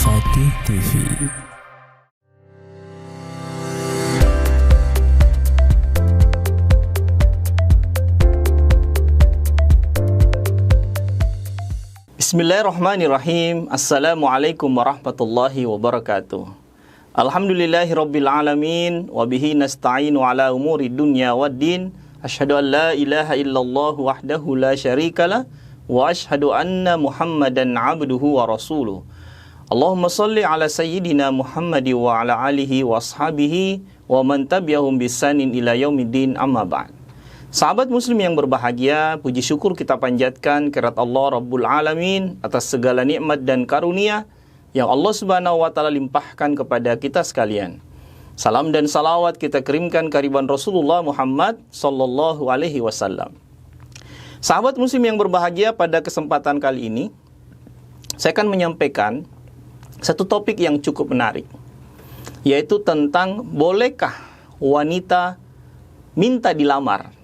Fatih TV. Bismillahirrahmanirrahim. Assalamualaikum warahmatullahi wabarakatuh. Alhamdulillahirabbil alamin wa bihi nasta'inu ala umuri dunya waddin. Asyhadu an la ilaha illallah wahdahu la syarikalah wa asyhadu anna Muhammadan abduhu wa rasuluh. Allahumma salli ala sayyidina Muhammad wa ala alihi wa ashabihi wa man tabi'ahum bisanin ila yaumiddin, amma ba'd. Sahabat muslim yang berbahagia, puji syukur kita panjatkan kehadirat Allah Rabbul Alamin atas segala nikmat dan karunia yang Allah Subhanahu wa taala limpahkan kepada kita sekalian. Salam dan salawat kita kirimkan kehadirat Rasulullah Muhammad sallallahu alaihi wasallam. Sahabat muslim yang berbahagia, pada kesempatan kali ini saya akan menyampaikan satu topik yang cukup menarik, yaitu tentang bolehkah wanita minta dilamar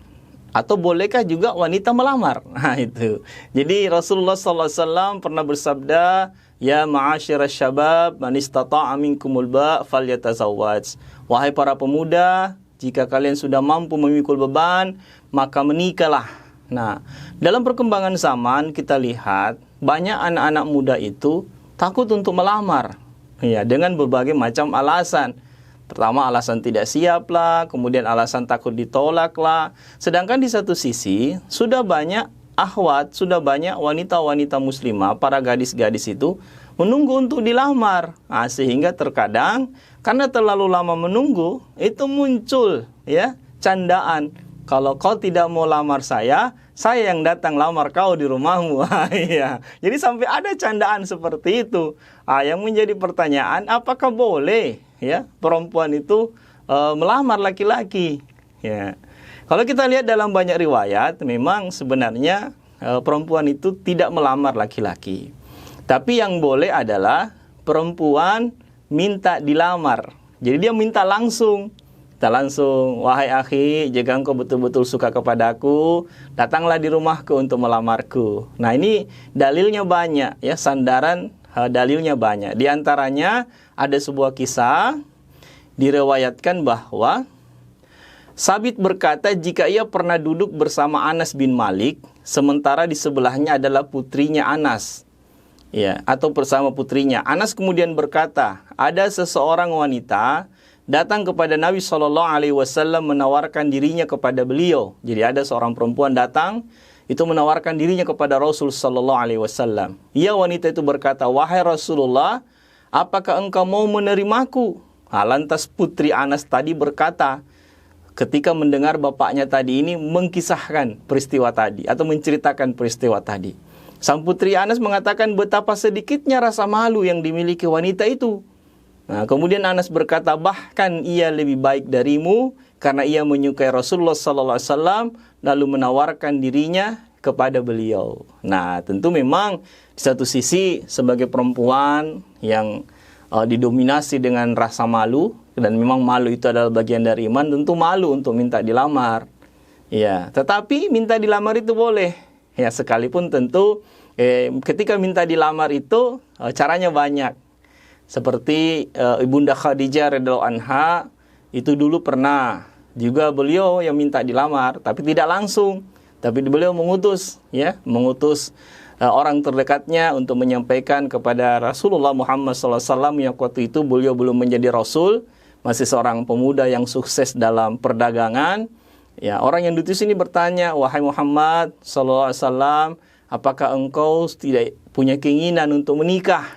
atau bolehkah juga wanita melamar. Nah itu. Jadi Rasulullah SAW pernah bersabda, ya ma'asyiras syabab man istata'a minkumul ba' falyatazawwaj. Wahai para pemuda, jika kalian sudah mampu memikul beban, maka menikahlah. Nah, dalam perkembangan zaman kita lihat banyak anak-anak muda itu takut untuk melamar, ya, dengan berbagai macam alasan. Pertama, alasan tidak siap lah, kemudian alasan takut ditolak lah. Sedangkan di satu sisi, sudah banyak akhwat, sudah banyak wanita-wanita muslimah, para gadis-gadis itu menunggu untuk dilamar. Nah, sehingga terkadang karena terlalu lama menunggu, itu muncul ya candaan. Kalau kau tidak mau lamar saya yang datang lamar kau di rumahmu. Ya. Jadi sampai ada candaan seperti itu. Yang menjadi pertanyaan, apakah boleh ya perempuan itu melamar laki-laki? Ya. Kalau kita lihat dalam banyak riwayat, memang sebenarnya perempuan itu tidak melamar laki-laki. Tapi yang boleh adalah perempuan minta dilamar. Jadi dia minta langsung. Kita langsung, wahai akhi, jika engkau betul-betul suka kepadaku, datanglah di rumahku untuk melamarku. Nah ini dalilnya banyak, ya, sandaran dalilnya banyak. Di antaranya ada sebuah kisah, diriwayatkan bahwa Sabit berkata jika ia pernah duduk bersama Anas bin Malik, sementara di sebelahnya adalah putrinya Anas, ya, atau bersama putrinya. Anas kemudian berkata, ada seseorang wanita datang kepada Nabi SAW menawarkan dirinya kepada beliau. Jadi ada seorang perempuan datang, itu menawarkan dirinya kepada Rasul SAW. Ia wanita itu berkata, wahai Rasulullah, apakah engkau mau menerimaku? Lantas putri Anas tadi berkata, ketika mendengar bapaknya tadi ini mengkisahkan peristiwa tadi, atau menceritakan peristiwa tadi. Sang putri Anas mengatakan betapa sedikitnya rasa malu yang dimiliki wanita itu. Nah, kemudian Anas berkata, bahkan ia lebih baik darimu karena ia menyukai Rasulullah SAW lalu menawarkan dirinya kepada beliau. Nah, tentu memang di satu sisi sebagai perempuan yang didominasi dengan rasa malu, dan memang malu itu adalah bagian dari iman, tentu malu untuk minta dilamar. Ya, tetapi minta dilamar itu boleh. Ya, sekalipun tentu ketika minta dilamar itu caranya banyak. Seperti Ibunda Khadijah radhiyallahu anha, itu dulu pernah juga beliau yang minta dilamar, tapi tidak langsung, tapi beliau mengutus orang terdekatnya untuk menyampaikan kepada Rasulullah Muhammad SAW yang waktu itu beliau belum menjadi Rasul, masih seorang pemuda yang sukses dalam perdagangan. Ya, orang yang diutus ini bertanya, wahai Muhammad SAW, apakah engkau tidak punya keinginan untuk menikah?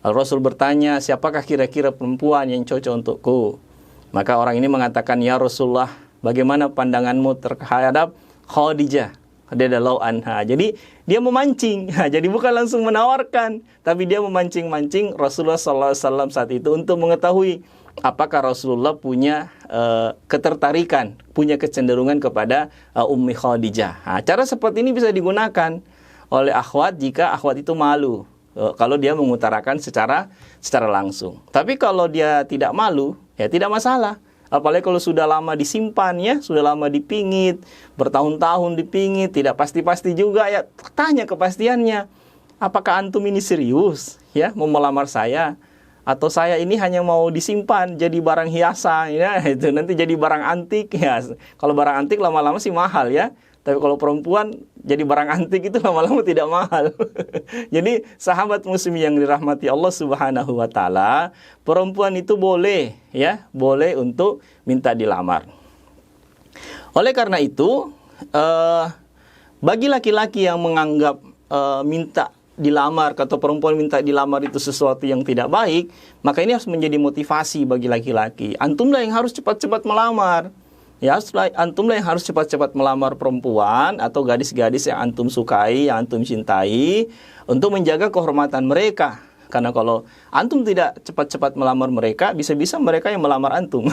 Rasul bertanya, siapakah kira-kira perempuan yang cocok untukku? Maka orang ini mengatakan, ya Rasulullah, bagaimana pandanganmu terhadap Khadijah radhiyallahu anha? Jadi dia memancing. Jadi bukan langsung menawarkan, tapi dia memancing-mancing Rasulullah SAW saat itu untuk mengetahui apakah Rasulullah punya ketertarikan, punya kecenderungan kepada Ummi Khadijah. Cara seperti ini bisa digunakan oleh akhwat jika akhwat itu malu, kalau dia mengutarakan secara langsung. Tapi kalau dia tidak malu, ya tidak masalah. Apalagi kalau sudah lama disimpan, ya, sudah lama dipingit, bertahun-tahun dipingit, tidak pasti-pasti juga, ya tanya kepastiannya. apakah antum ini serius ya mau melamar saya? Atau saya ini hanya mau disimpan jadi barang hiasan ya, itu nanti jadi barang antik ya. Kalau barang antik lama-lama sih mahal ya. Tapi kalau perempuan jadi barang antik itu lama-lama tidak mahal. Jadi sahabat muslim yang dirahmati Allah Subhanahu wa taala, perempuan itu boleh ya, boleh untuk minta dilamar. Oleh karena itu, bagi laki-laki yang menganggap minta dilamar atau perempuan minta dilamar itu sesuatu yang tidak baik, maka ini harus menjadi motivasi bagi laki-laki. Antumlah yang harus cepat-cepat melamar. Ya, antumlah yang harus cepat-cepat melamar perempuan atau gadis-gadis yang antum sukai, yang antum cintai, untuk menjaga kehormatan mereka. Karena kalau antum tidak cepat-cepat melamar mereka, bisa-bisa mereka yang melamar antum.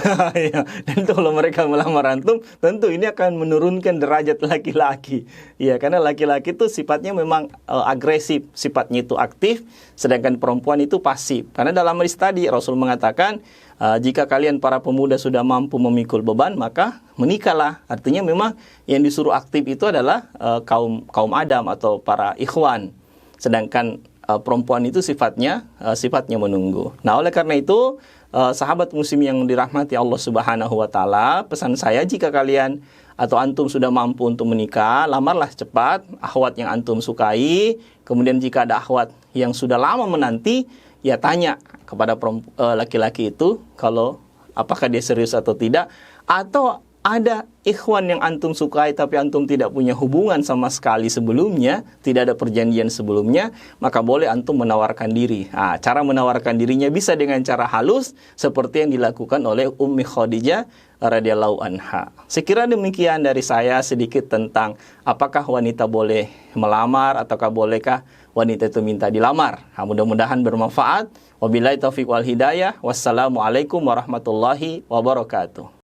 Dan kalau mereka melamar antum, tentu ini akan menurunkan derajat laki-laki. Ya, karena laki-laki itu sifatnya memang agresif, sifatnya itu aktif, sedangkan perempuan itu pasif. Karena dalam hadis tadi Rasul mengatakan, jika kalian para pemuda sudah mampu memikul beban, maka menikahlah. Artinya memang yang disuruh aktif itu adalah kaum Adam atau para ikhwan. Sedangkan perempuan itu sifatnya menunggu. Nah, oleh karena itu, sahabat muslim yang dirahmati Allah Subhanahu wa taala, pesan saya, jika kalian atau antum sudah mampu untuk menikah, lamarlah cepat akhwat yang antum sukai. Kemudian jika ada akhwat yang sudah lama menanti, ya tanya kepada laki-laki itu kalau apakah dia serius atau tidak, atau ada ikhwan yang antum sukai tapi antum tidak punya hubungan sama sekali sebelumnya, tidak ada perjanjian sebelumnya, maka boleh antum menawarkan diri. Cara menawarkan dirinya bisa dengan cara halus seperti yang dilakukan oleh Ummi Khadijah radhiyallahu anha. Sekira demikian dari saya sedikit tentang apakah wanita boleh melamar ataukah bolehkah wanita itu minta dilamar. Mudah-mudahan bermanfaat. Wabillahi taufiq wal hidayah. Wassalamualaikum warahmatullahi wabarakatuh.